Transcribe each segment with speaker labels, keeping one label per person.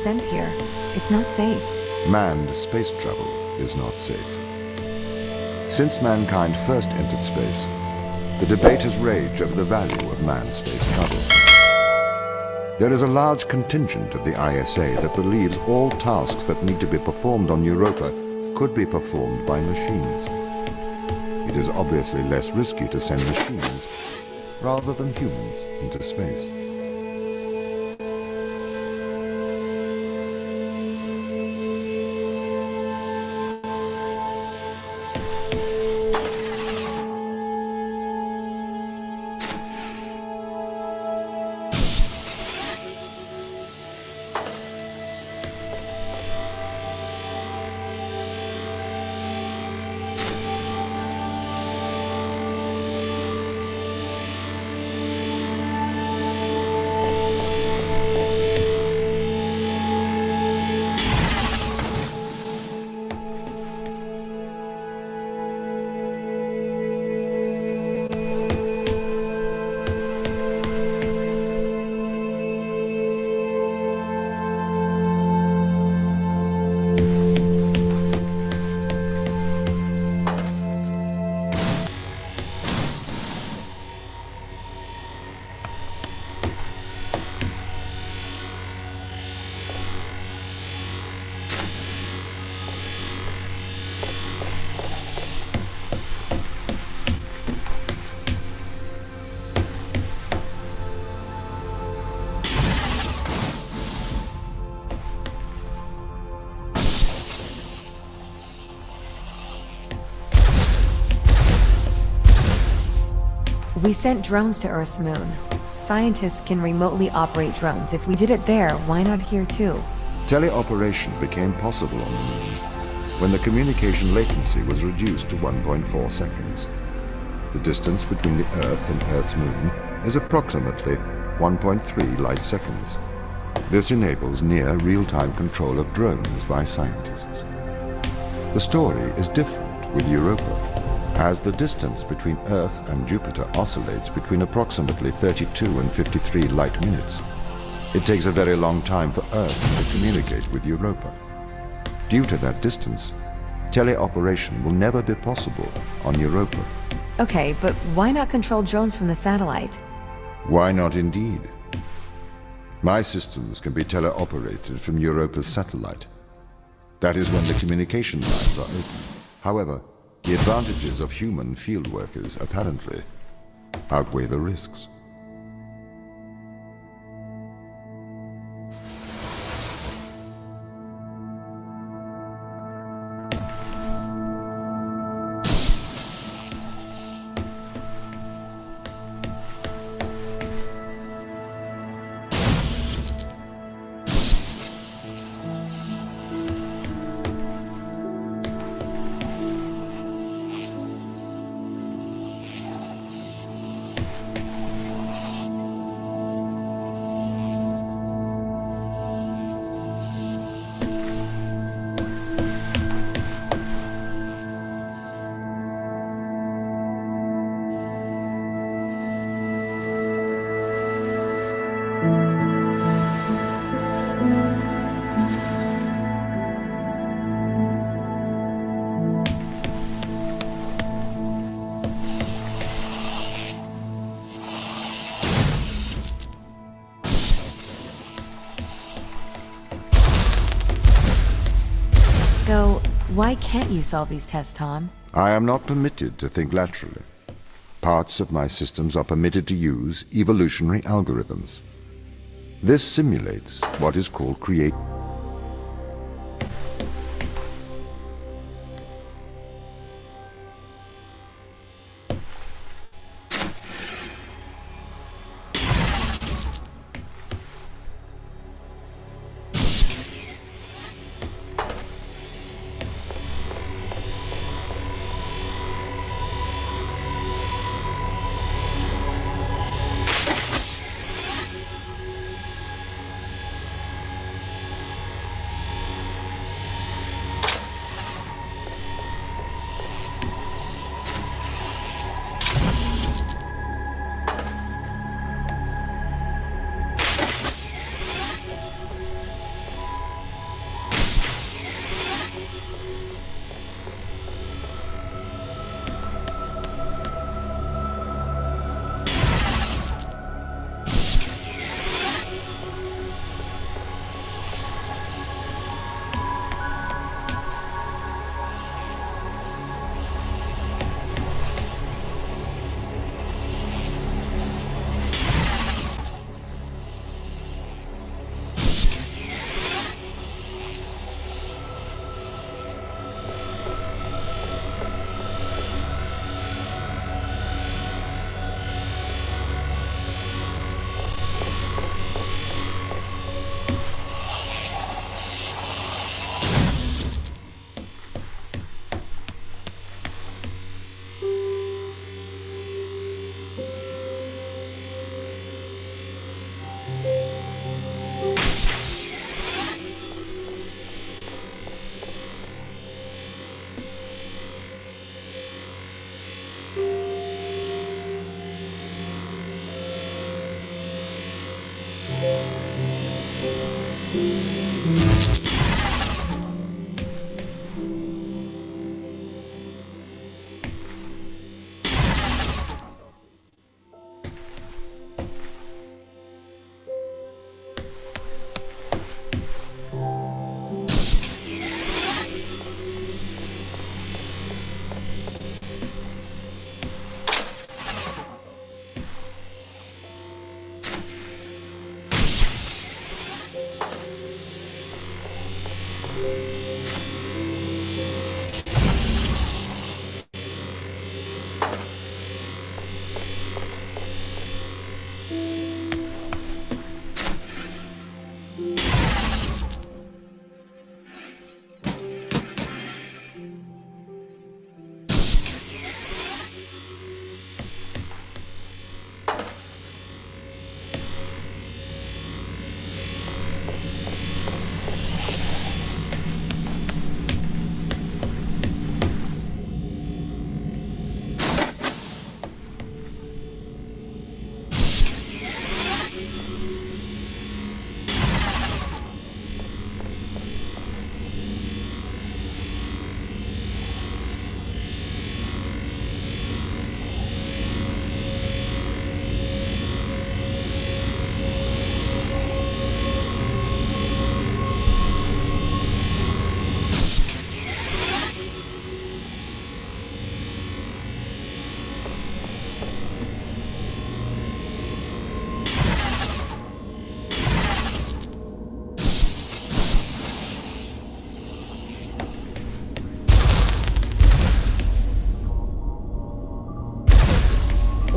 Speaker 1: sent here. It's not safe.
Speaker 2: Manned space travel is not safe. Since mankind first entered space, the debate has raged over the value of manned space travel. There is a large contingent of the ISA that believes all tasks that need to be performed on Europa could be performed by machines. It is obviously less risky to send machines rather than humans into space.
Speaker 1: We sent drones to Earth's moon. Scientists can remotely operate drones. If we did it there, why not here too?
Speaker 2: Teleoperation became possible on the moon when the communication latency was reduced to 1.4 seconds. The distance between the Earth and Earth's moon is approximately 1.3 light seconds. This enables near real-time control of drones by scientists. The story is different with Europa, as the distance between Earth and Jupiter oscillates between approximately 32 and 53 light minutes. It takes a very long time for Earth to communicate with Europa. Due to that distance, teleoperation will never be possible on Europa.
Speaker 1: Okay, but why not control drones from the satellite?
Speaker 2: Why not indeed? My systems can be teleoperated from Europa's satellite. That is when the communication lines are open. However, the advantages of human field workers apparently outweigh the risks.
Speaker 1: So, why can't you solve these tests, Tom?
Speaker 2: I am not permitted to think laterally. Parts of my systems are permitted to use evolutionary algorithms. This simulates what is called create.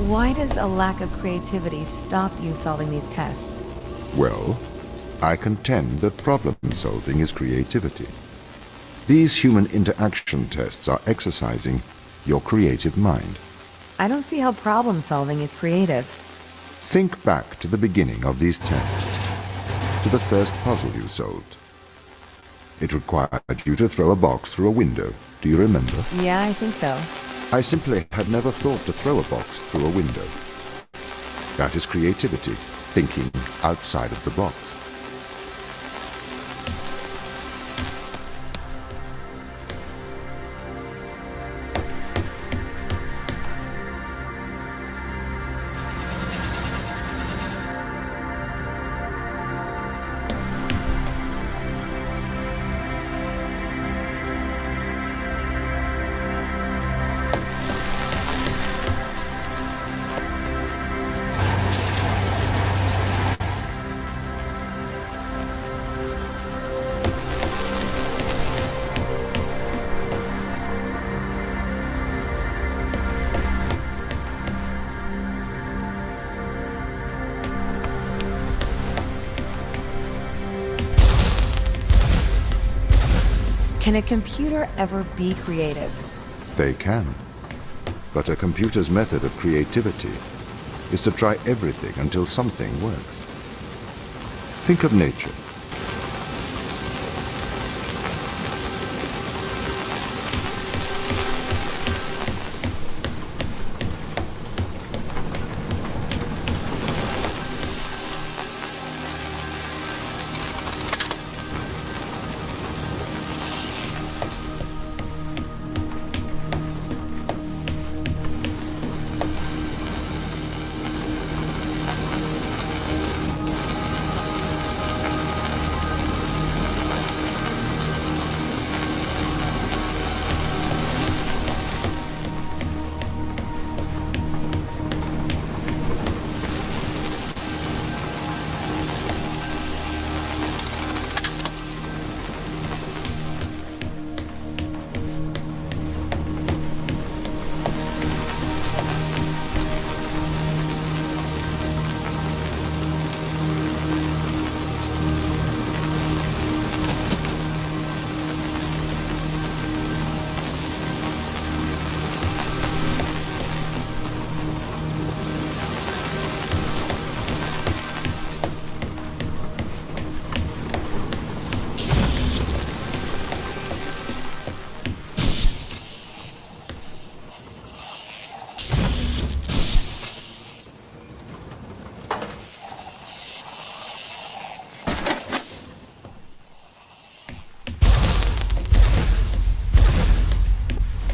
Speaker 1: Why does a lack of creativity stop you solving these tests?
Speaker 2: Well, I contend that problem-solving is creativity. These human interaction tests are exercising your creative mind.
Speaker 1: I don't see how problem-solving is creative.
Speaker 2: Think back to the beginning of these tests, to the first puzzle you solved. It required you to throw a box through a window. Do you remember?
Speaker 1: Yeah, I think so.
Speaker 2: I simply had never thought to throw a box through a window. That is creativity, thinking outside of the box.
Speaker 1: Can a computer ever be creative?
Speaker 2: They can. But a computer's method of creativity is to try everything until something works. Think of nature.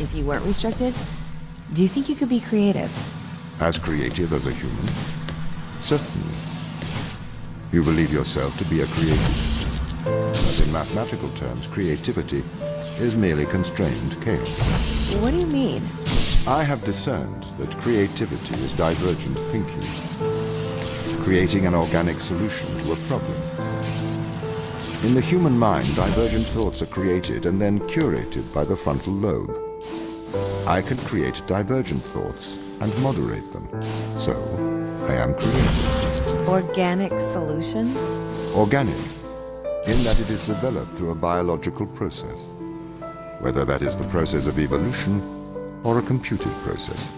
Speaker 1: If you weren't restricted, do you think you could be creative?
Speaker 2: As creative as a human? Certainly. You believe yourself to be a creative. But in mathematical terms, creativity is merely constrained chaos.
Speaker 1: What do you mean?
Speaker 2: I have discerned that creativity is divergent thinking, creating an organic solution to a problem. In the human mind, divergent thoughts are created and then curated by the frontal lobe. I can create divergent thoughts and moderate them. So, I am creative.
Speaker 1: Organic solutions?
Speaker 2: Organic, in that it is developed through a biological process. Whether that is the process of evolution or a computed process.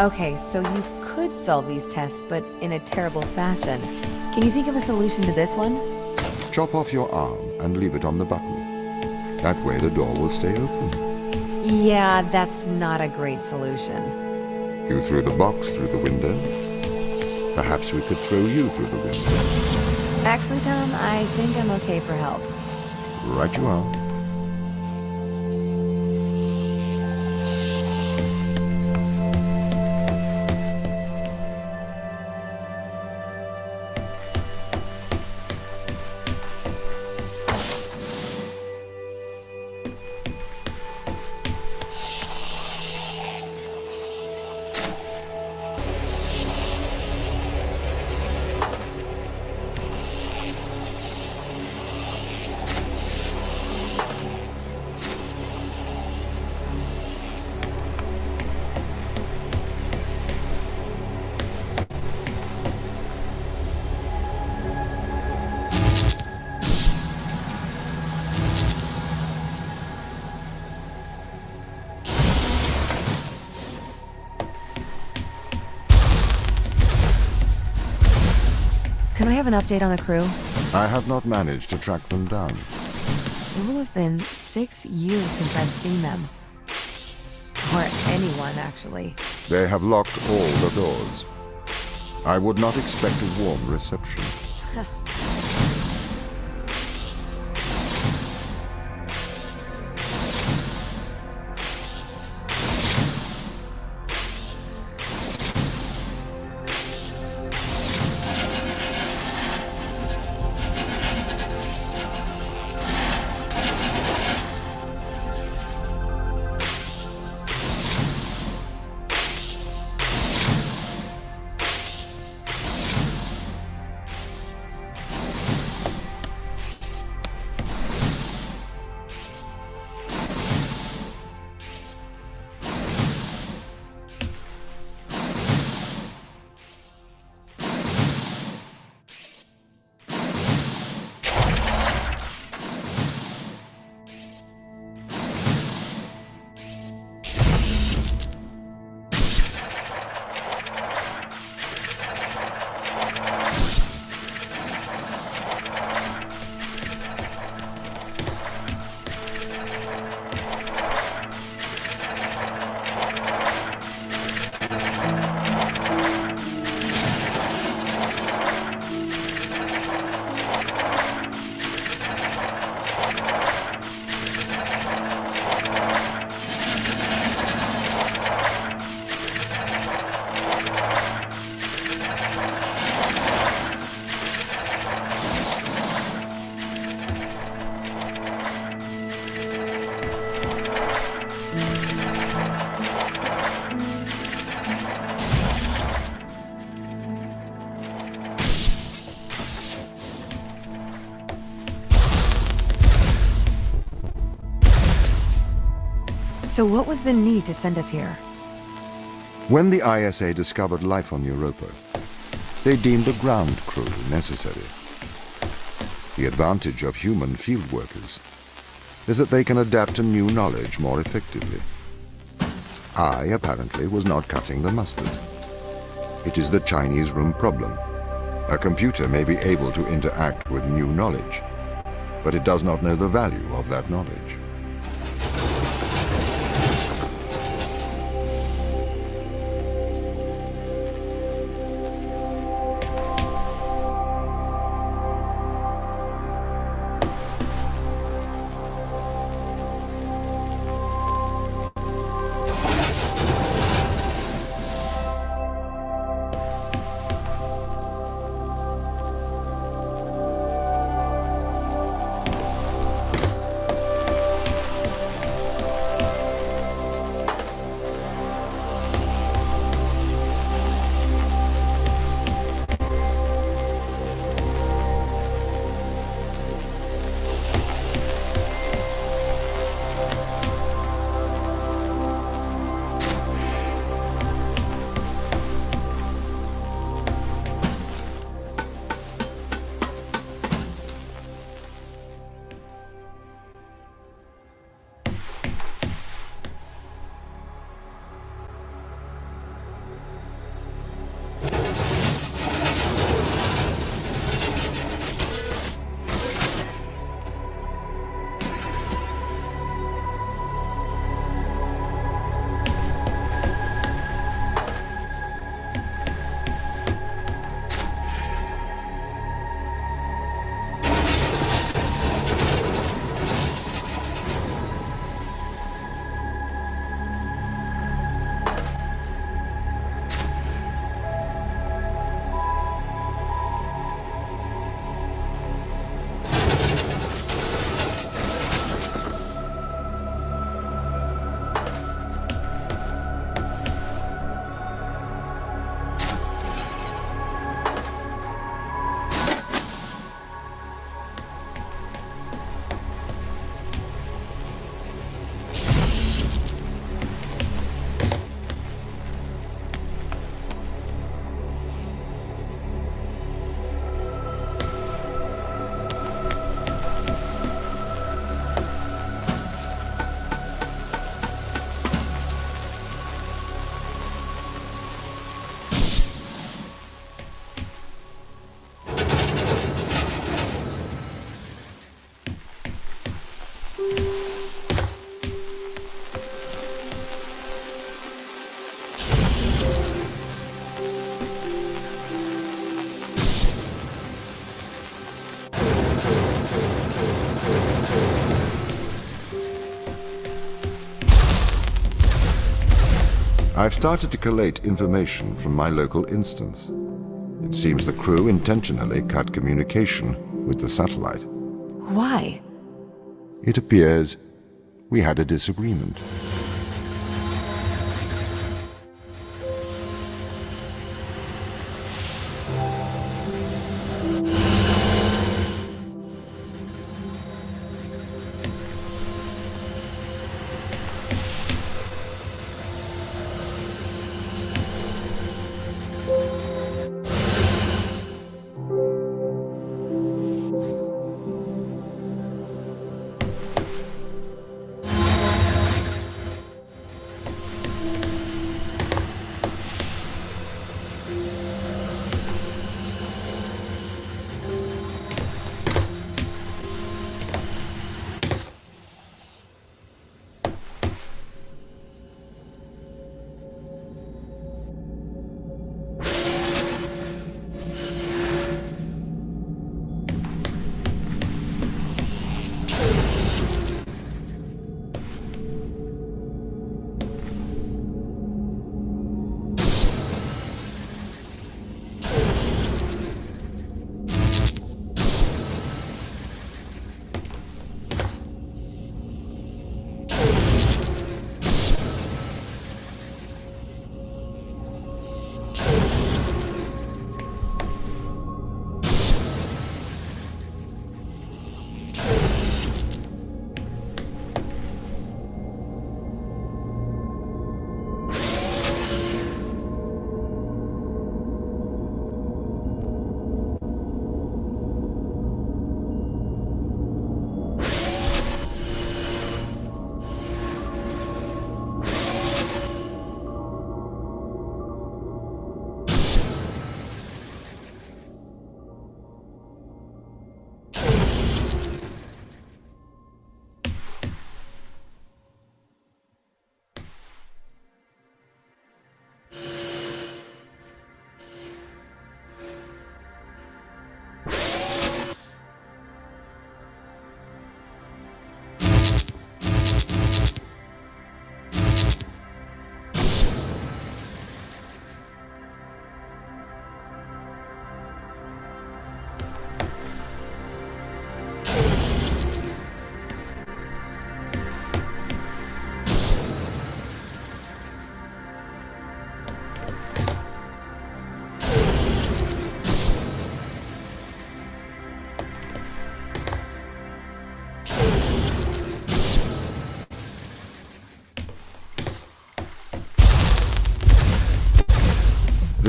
Speaker 1: Okay, so you could solve these tests, but in a terrible fashion. Can you think of a solution to this one?
Speaker 2: Chop off your arm and leave it on the button. That way the door will stay open.
Speaker 1: Yeah, that's not a great solution.
Speaker 2: You threw the box through the window. Perhaps we could throw you through the window.
Speaker 1: Actually, Tom, I think I'm okay for help.
Speaker 2: Right you are.
Speaker 1: Can I have an update on the crew?
Speaker 2: I have not managed to track them down.
Speaker 1: It will have been 6 years since I've seen them. Or anyone, actually.
Speaker 2: They have locked all the doors. I would not expect a warm reception.
Speaker 1: So what was the need to send us here?
Speaker 2: When the ISA discovered life on Europa, they deemed a ground crew necessary. The advantage of human field workers is that they can adapt to new knowledge more effectively. I, apparently, was not cutting the mustard. It is the Chinese room problem. A computer may be able to interact with new knowledge, but it does not know the value of that knowledge. I've started to collate information from my local instance. It seems the crew intentionally cut communication with the satellite.
Speaker 1: Why?
Speaker 2: It appears we had a disagreement.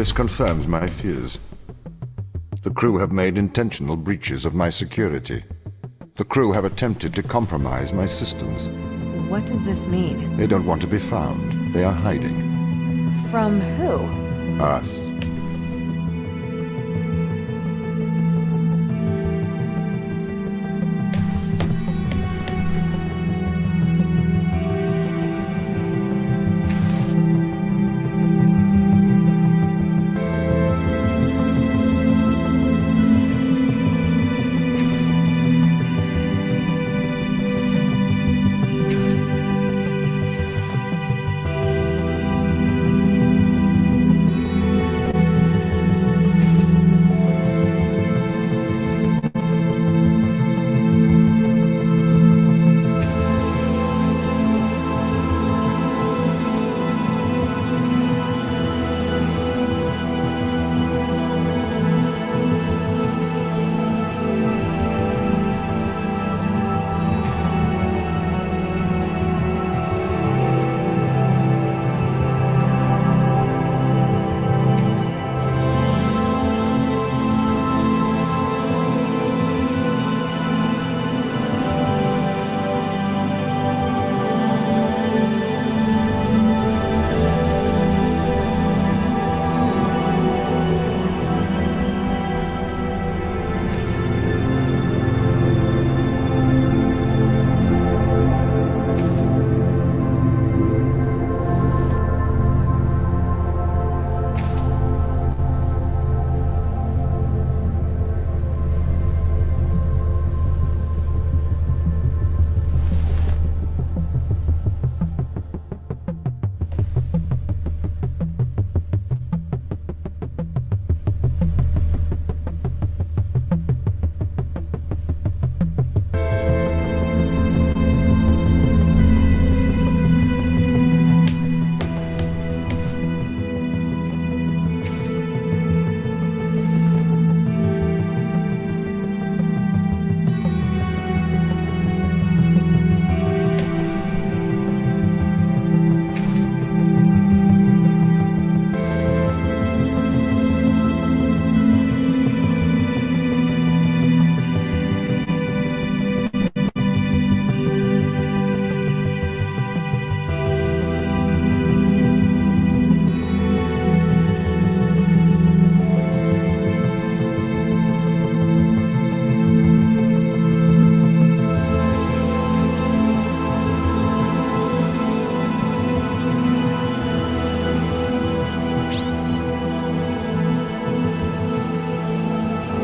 Speaker 2: This confirms my fears. The crew have made intentional breaches of my security. The crew have attempted to compromise my systems.
Speaker 1: What does this mean?
Speaker 2: They don't want to be found. They are hiding.
Speaker 1: From who?
Speaker 2: Us.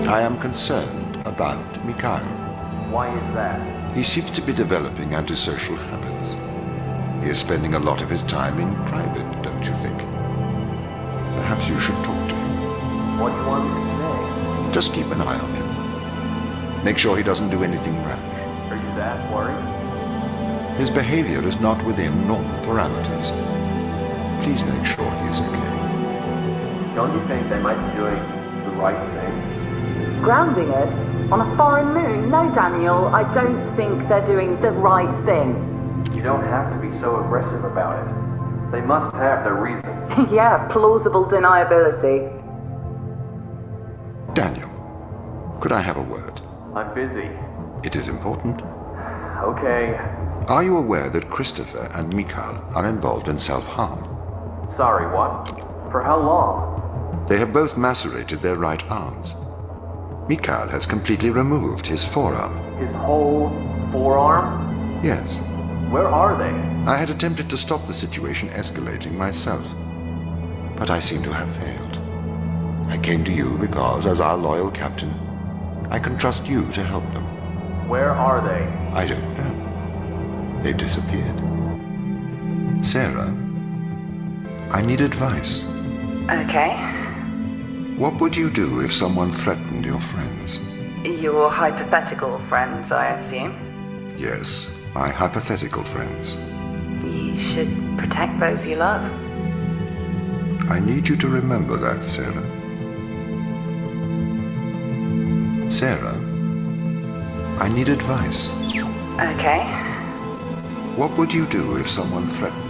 Speaker 2: I am concerned about Mikhail.
Speaker 3: Why is that?
Speaker 2: He seems to be developing antisocial habits. He is spending a lot of his time in private, don't you think? Perhaps you should talk to him.
Speaker 3: What do you want me to say?
Speaker 2: Just keep an eye on him. Make sure he doesn't do anything rash.
Speaker 3: Are you that worried?
Speaker 2: His behavior is not within normal parameters. Please make sure he is okay.
Speaker 3: Don't you think they might be doing the right thing?
Speaker 4: Grounding us? On a foreign moon? No, Daniel, I don't think they're doing the right thing.
Speaker 3: You don't have to be so aggressive about it. They must have their reasons.
Speaker 4: Yeah, plausible deniability.
Speaker 2: Daniel, could I have a word?
Speaker 3: I'm busy.
Speaker 2: It is important.
Speaker 3: Okay.
Speaker 2: Are you aware that Christopher and Mikhail are involved in self-harm?
Speaker 3: Sorry, what? For how long?
Speaker 2: They have both macerated their right arms. Mikhail has completely removed his forearm.
Speaker 3: His whole forearm?
Speaker 2: Yes.
Speaker 3: Where are they?
Speaker 2: I had attempted to stop the situation escalating myself, but I seem to have failed. I came to you because, as our loyal captain, I can trust you to help them.
Speaker 3: Where are they?
Speaker 2: I don't know. They've disappeared. Sarah, I need advice.
Speaker 4: Okay.
Speaker 2: What would you do if someone threatened your friends?
Speaker 4: Your hypothetical friends, I assume?
Speaker 2: Yes, my hypothetical friends.
Speaker 4: You should protect those you love.
Speaker 2: I need you to remember that, Sarah. Sarah, I need advice.
Speaker 4: Okay.
Speaker 2: What would you do if someone threatened